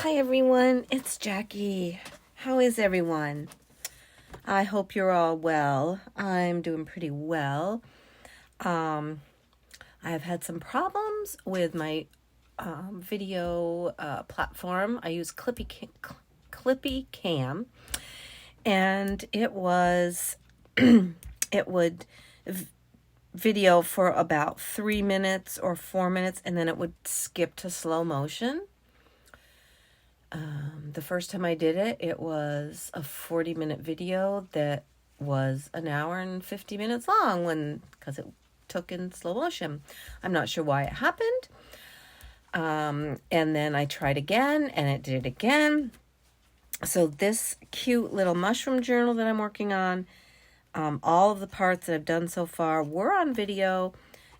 Hi everyone, it's Jackie. How is everyone? I hope you're all well. I'm doing pretty well. I've had some problems with my video platform. I use Clippy Cam, and it was it would video for about 3 minutes or 4 minutes, and then it would skip to slow motion. The first time I did it, it was a 40-minute video that was an hour and 50 minutes long because it took in slow motion. I'm not sure why it happened. And then I tried again and it did it again. So this cute little mushroom journal that I'm working on, all of the parts that I've done so far were on video,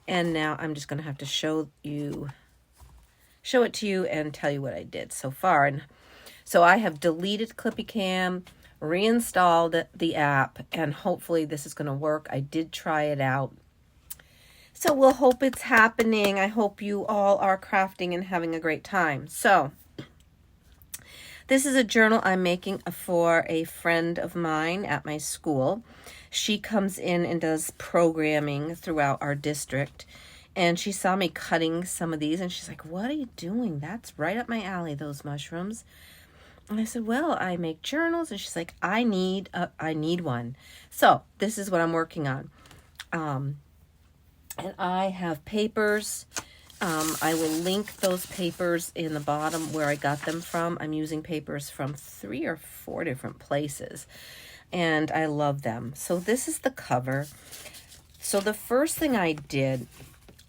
and now I'm just going to have to show it to you and tell you what I did so far. And so I have deleted Clippy Cam, reinstalled the app, and hopefully this is going to work. I did try it out. So we'll hope it's happening. I hope you all are crafting and having a great time. So this is a journal I'm making for a friend of mine at my school. She comes in and does programming throughout our district. And she saw me cutting some of these and she's like, "What are you doing? That's right up my alley, those mushrooms." And I said, "Well, I make journals." And she's like, I need one. So this is what I'm working on. And I have papers. I will link those papers in the bottom where I got them from. I'm using papers from 3 or 4 different places, and I love them. So this is the cover. So the first thing I did,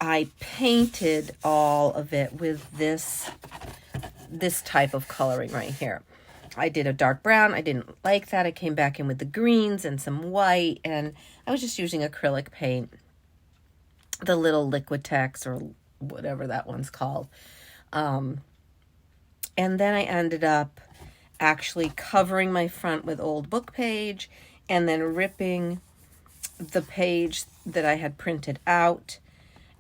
I painted all of it with this type of coloring right here. I did a dark brown. I didn't like that. I came back in with the greens and some white, and I was just using acrylic paint, the little Liquitex or whatever that one's called. And then I ended up actually covering my front with old book page and then ripping the page that I had printed out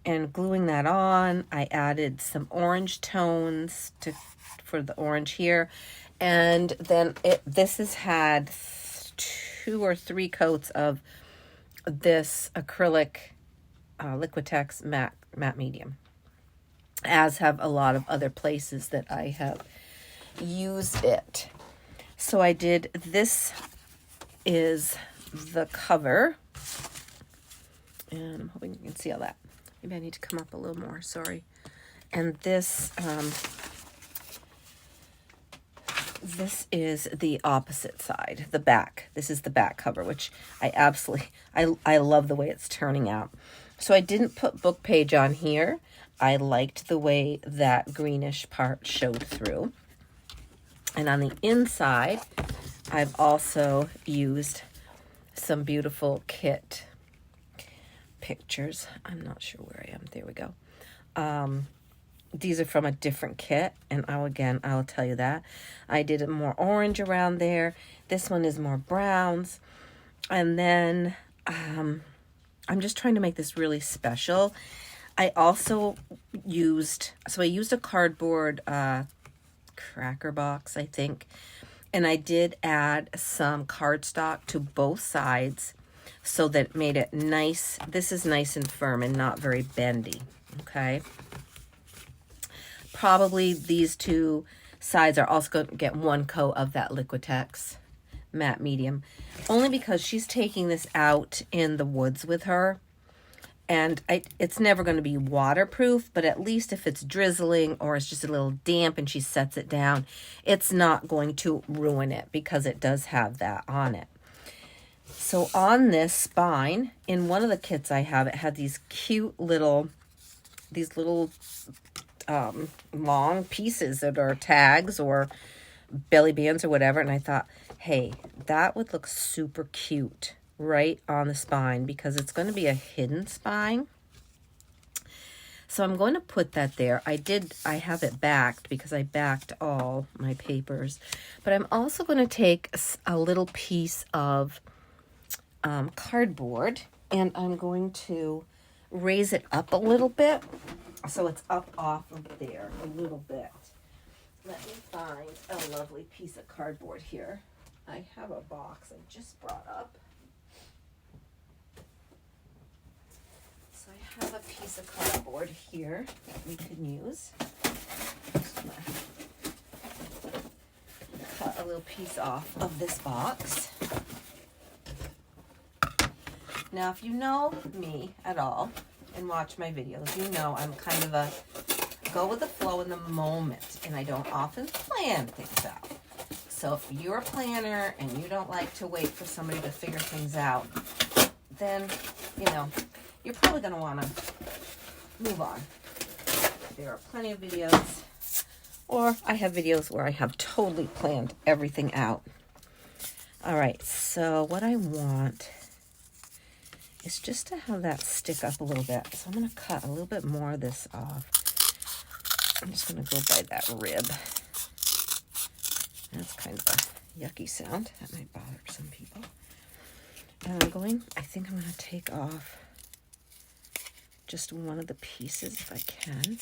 and gluing that on. I added some orange tones for the orange here. And then this has had 2 or 3 coats of this acrylic Liquitex matte medium, as have a lot of other places that I have used it. So I did, this is the cover, and I'm hoping you can see all that. Maybe I need to come up a little more, sorry. And this is the opposite side, the back. This is the back cover, which I love the way it's turning out. So I didn't put book page on here. I liked the way that greenish part showed through. And on the inside, I've also used some beautiful kit pictures. I'm not sure where I am. There we go. These are from a different kit, and I'll tell you that. I did it more orange around there. This one is more browns. And then I'm just trying to make this really special. I also used a cardboard cracker box, I think, and I did add some cardstock to both sides so that it made it nice. This is nice and firm and not very bendy, okay? Probably these 2 sides are also going to get 1 coat of that Liquitex matte medium, only because she's taking this out in the woods with her, and it's never going to be waterproof, but at least if it's drizzling or it's just a little damp and she sets it down, it's not going to ruin it because it does have that on it. So on this spine, in one of the kits I have, it had these cute little long pieces that are tags or belly bands or whatever, and I thought, hey, that would look super cute right on the spine because it's going to be a hidden spine. So I'm going to put that there. I have it backed because I backed all my papers, but I'm also going to take a little piece of cardboard, and I'm going to raise it up a little bit so it's up off of there a little bit. let me find a lovely piece of cardboard here. I have a box I just brought up. So I have a piece of cardboard here that we can use. Just gonna cut a little piece off of this box. Now, if you know me at all and watch my videos, you know I'm kind of a go with the flow in the moment, and I don't often plan things out. So if you're a planner and you don't like to wait for somebody to figure things out, then, you know, you're probably going to want to move on. There are plenty of videos, or I have videos where I have totally planned everything out. All right, so what I want is just to have that stick up a little bit. So I'm going to cut a little bit more of this off. I'm just going to go by that rib. That's kind of a yucky sound. That might bother some people. And I think I'm going to take off just one of the pieces if I can.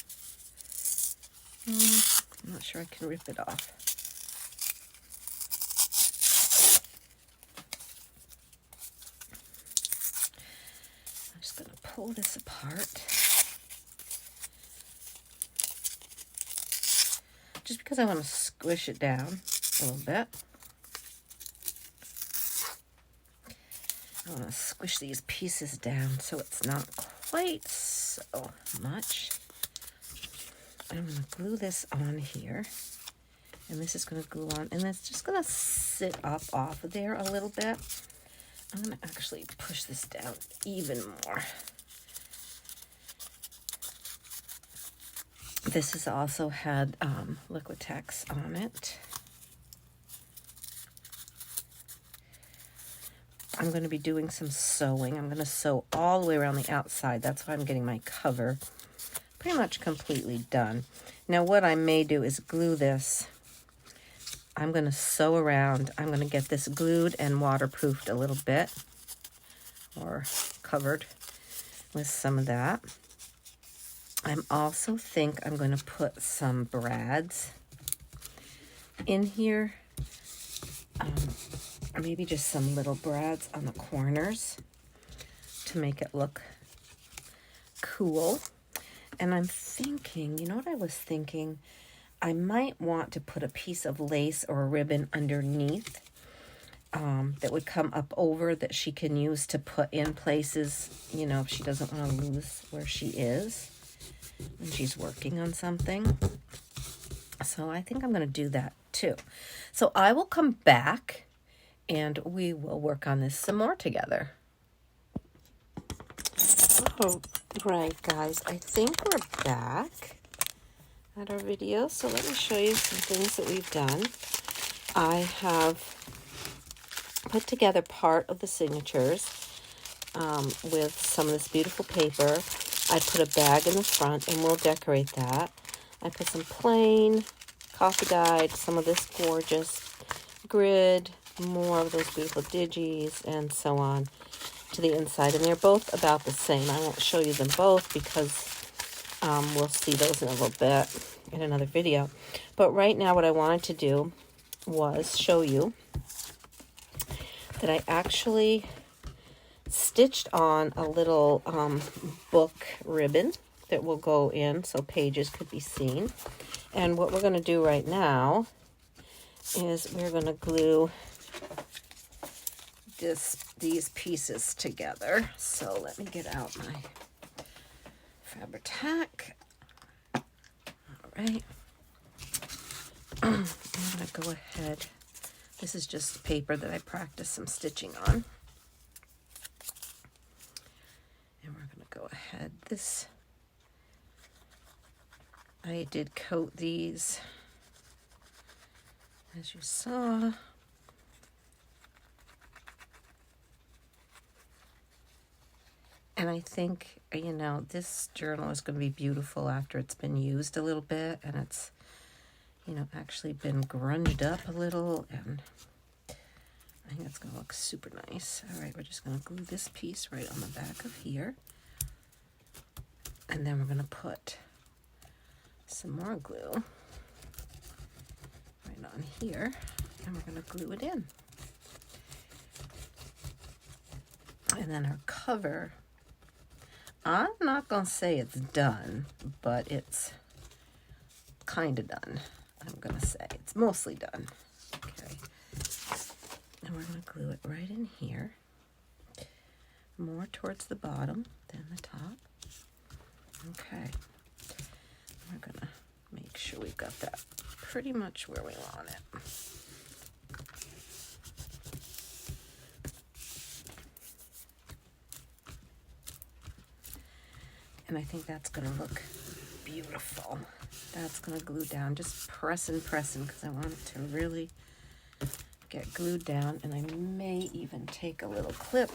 I'm not sure I can rip it off. I'm just going to pull this apart. Just because I want to squish it down a little bit. I want to squish these pieces down so it's not quite so much. I'm going to glue this on here. And this is going to glue on. And it's just going to sit up off of there a little bit. I'm going to actually push this down even more. This has also had Liquitex on it. I'm going to be doing some sewing. I'm going to sew all the way around the outside. That's why I'm getting my cover pretty much completely done. Now what I may do is glue this. I'm going to sew around. I'm going to get this glued and waterproofed a little bit, or covered with some of that. I'm also think I'm going to put some brads in here, or maybe just some little brads on the corners to make it look cool. And I'm thinking, you know what I was thinking? I might want to put a piece of lace or a ribbon underneath that would come up over that she can use to put in places, you know, if she doesn't want to lose where she is when she's working on something. So I think I'm going to do that too. So I will come back and we will work on this some more together. Oh, right, guys, I think we're back at our video. So let me show you some things that we've done. I have put together part of the signatures with some of this beautiful paper. I put a bag in the front and we'll decorate that. I put some plain coffee dyed, some of this gorgeous grid, more of those beautiful digis, and so on to the inside. And they're both about the same. I won't show you them both because we'll see those in a little bit in another video. But right now what I wanted to do was show you that I actually stitched on a little book ribbon that will go in so pages could be seen. And what we're going to do right now is we're going to glue these pieces together. So let me get out my Fabri-Tac. All right. I'm going to go ahead. This is just paper that I practiced some stitching on. And we're going to go ahead. I did coat these, as you saw. And I think, you know, this journal is going to be beautiful after it's been used a little bit and it's, you know, actually been grunged up a little, and I think it's going to look super nice. All right, we're just going to glue this piece right on the back of here. And then we're going to put some more glue on here, and we're going to glue it in. And then our cover, I'm not going to say it's done, but it's kind of done. I'm going to say it's mostly done. Okay. And we're going to glue it right in here, more towards the bottom than the top. Okay. We're going to make sure we've got that pretty much where we want it. And I think that's going to look beautiful. That's going to glue down. Just pressing because I want it to really get glued down. And I may even take a little clip.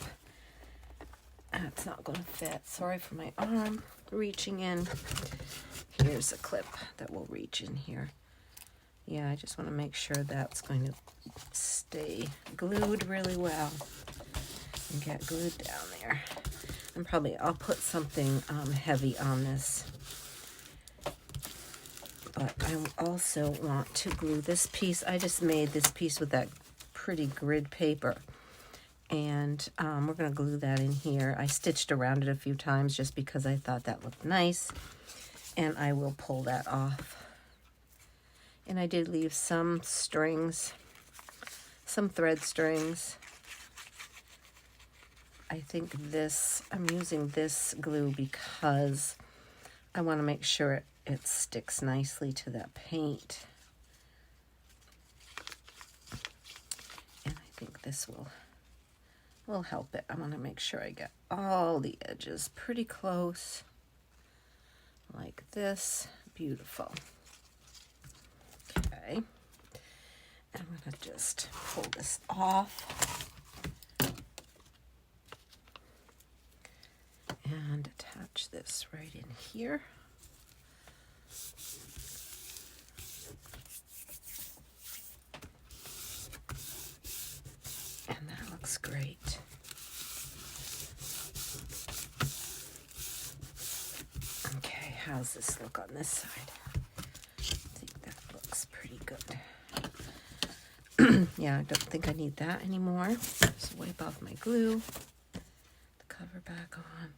It's not going to fit. Sorry for my arm reaching in. Here's a clip that will reach in here. Yeah, I just want to make sure that's going to stay glued really well and get glued down there. And probably I'll put something heavy on this. But I also want to glue this piece. I just made this piece with that pretty grid paper. And we're going to glue that in here. I stitched around it a few times just because I thought that looked nice. And I will pull that off. And I did leave some strings, some thread strings. I think I'm using this glue because I want to make sure it sticks nicely to that paint. And I think this will help it. I want to make sure I get all the edges pretty close, like this. Beautiful. Okay. I'm going to just pull this off. And attach this right in here. And that looks great. Okay, how's this look on this side? I think that looks pretty good. Yeah, I don't think I need that anymore. Just wipe off my glue. The cover back on.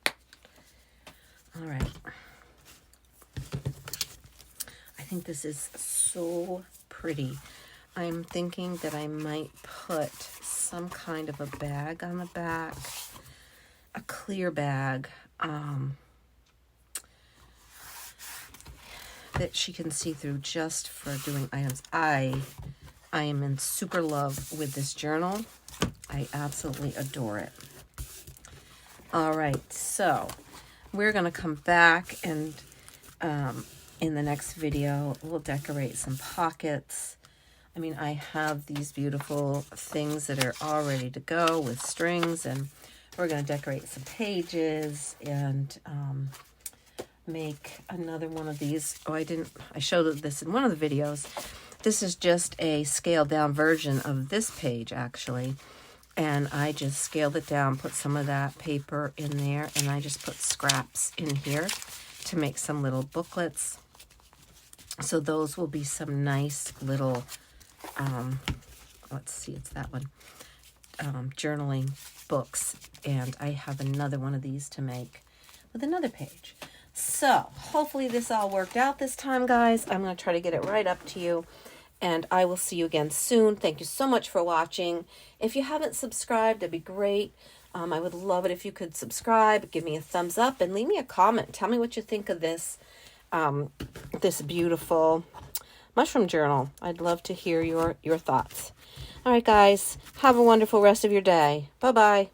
All right. I think this is so pretty. I'm thinking that I might put some kind of a bag on the back, a clear bag, that she can see through just for doing items. I am in super love with this journal. I absolutely adore it. All right, so we're going to come back and in the next video, we'll decorate some pockets. I mean, I have these beautiful things that are all ready to go with strings, and we're going to decorate some pages and make another one of these. Oh, I showed this in one of the videos. This is just a scaled down version of this page, actually. And I just scaled it down, put some of that paper in there, and I just put scraps in here to make some little booklets. So those will be some nice little, let's see, it's that one, journaling books. And I have another one of these to make with another page. So hopefully this all worked out this time, guys. I'm going to try to get it right up to you. And I will see you again soon. Thank you so much for watching. If you haven't subscribed, that'd be great. I would love it if you could subscribe, give me a thumbs up, and leave me a comment. Tell me what you think of this, this beautiful mushroom journal. I'd love to hear your thoughts. All right, guys. Have a wonderful rest of your day. Bye-bye.